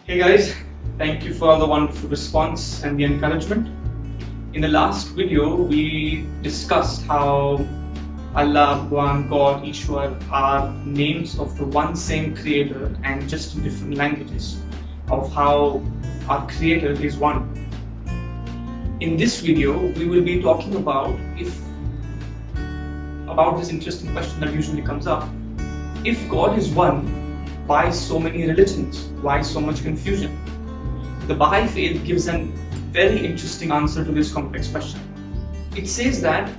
Hey guys, thank you for all the wonderful response and the encouragement. In the last video, we discussed how Allah, Bhagwan, God, Ishwar are names of the one same Creator and just in different languages of how our Creator is one. In this video, we will be talking about this interesting question that usually comes up. If God is one, why so many religions? Why so much confusion? The Baha'i Faith gives a very interesting answer to this complex question. It says that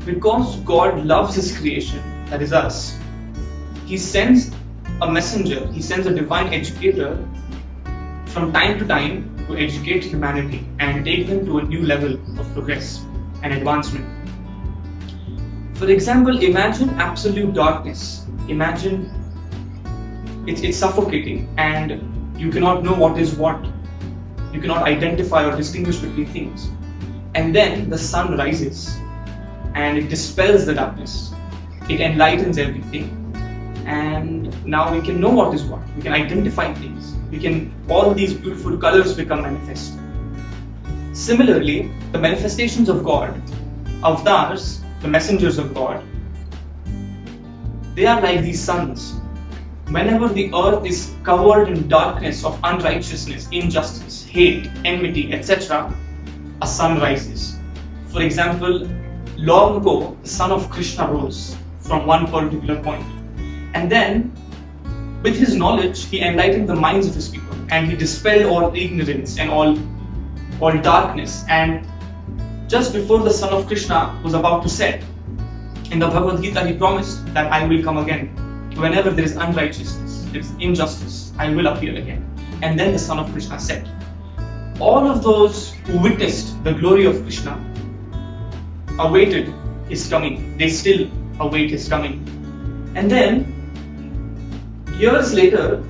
because God loves His creation, that is us, He sends a messenger, He sends a divine educator from time to time to educate humanity and take them to a new level of progress and advancement. For example, imagine absolute darkness. Imagine it's suffocating and you cannot know what is what. You cannot identify or distinguish between things. And then the sun rises and it dispels the darkness. It enlightens everything. And now we can know what is what. We can identify things. All these beautiful colors become manifest. Similarly, the manifestations of God, avatars, the messengers of God, they are like these suns. Whenever the earth is covered in darkness of unrighteousness, injustice, hate, enmity, etc., a sun rises. For example, long ago, the son of Krishna rose from one particular point. And then, with his knowledge, he enlightened the minds of his people and he dispelled all ignorance and all darkness. And just before the son of Krishna was about to set, in the Bhagavad Gita, he promised that I will come again. Whenever there is unrighteousness, there is injustice, I will appear again. And then the son of Krishna said, all of those who witnessed the glory of Krishna awaited his coming. They still await his coming. And then, years later,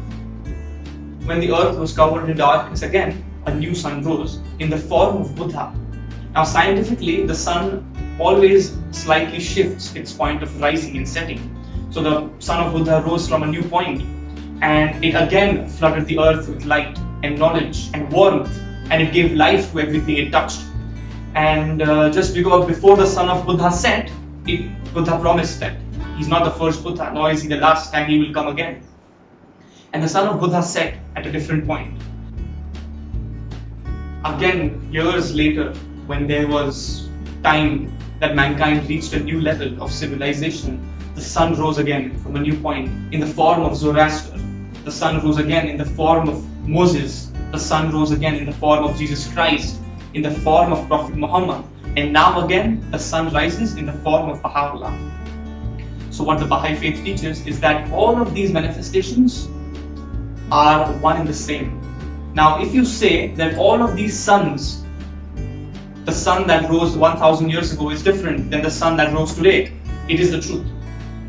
when the earth was covered in darkness again, a new sun rose in the form of Buddha. Now scientifically, the sun always slightly shifts its point of rising and setting. So the son of Buddha rose from a new point and it again flooded the earth with light and knowledge and warmth, and it gave life to everything it touched. And just because before the son of Buddha set, Buddha promised that he's not the first Buddha, nor is he the last, and he will come again. And the son of Buddha set at a different point. Again, years later, when there was time that mankind reached a new level of civilization, the sun rose again from a new point in the form of Zoroaster. The sun rose again in the form of Moses. The sun rose again in the form of Jesus Christ, in the form of Prophet Muhammad. And now again, the sun rises in the form of Baha'u'llah. So what the Baha'i Faith teaches is that all of these manifestations are one and the same. Now, if you say that all of these suns, the sun that rose 1,000 years ago is different than the sun that rose today, it is the truth.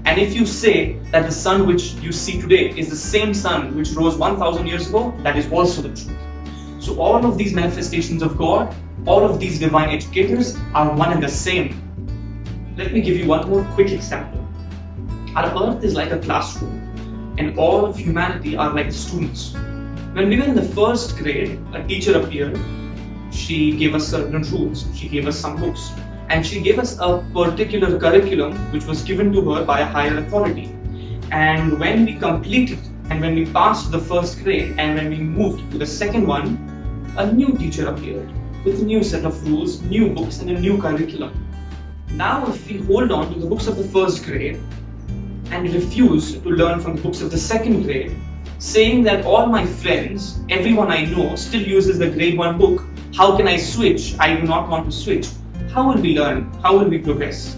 And if you say that the sun which you see today is the same sun which rose 1,000 years ago, that is also the truth. So all of these manifestations of God, all of these divine educators are one and the same. Let me give you one more quick example. Our earth is like a classroom and all of humanity are like students. When we were in the first grade, a teacher appeared. She gave us certain rules, she gave us some books, and she gave us a particular curriculum which was given to her by a higher authority. And when we completed and when we passed the first grade and when we moved to the second one, a new teacher appeared with a new set of rules, new books and a new curriculum. Now if we hold on to the books of the first grade and refuse to learn from the books of the second grade, saying that all my friends, everyone I know still uses the grade 1 book, how can I switch? I do not want to switch. How will we learn? How will we progress?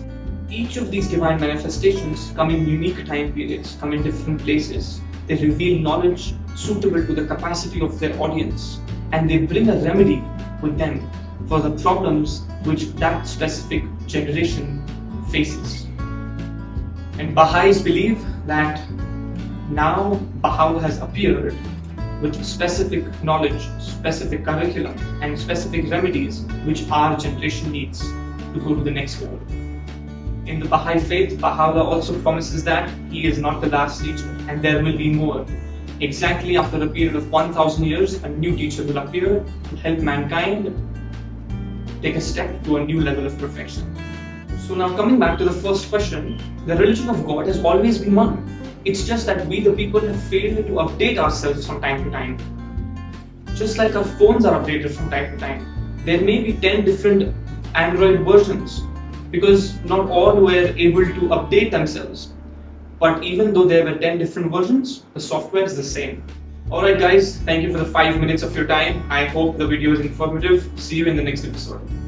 Each of these divine manifestations come in unique time periods, come in different places. They reveal knowledge suitable to the capacity of their audience, and they bring a remedy with them for the problems which that specific generation faces. And Baha'is believe that now Baha'u'llah has appeared with specific knowledge, specific curriculum, and specific remedies which our generation needs to go to the next level. In the Baha'i Faith, Baha'u'llah also promises that he is not the last teacher and there will be more. exactly after a period of 1000 years, a new teacher will appear to help mankind take a step to a new level of perfection. So now coming back to the first question, the religion of God has always been one. It's just that we the people have failed to update ourselves from time to time. Just like our phones are updated from time to time, there may be 10 different Android versions because not all were able to update themselves. But even though there were 10 different versions, the software is the same. Alright guys, thank you for the 5 minutes of your time. I hope the video is informative. See you in the next episode.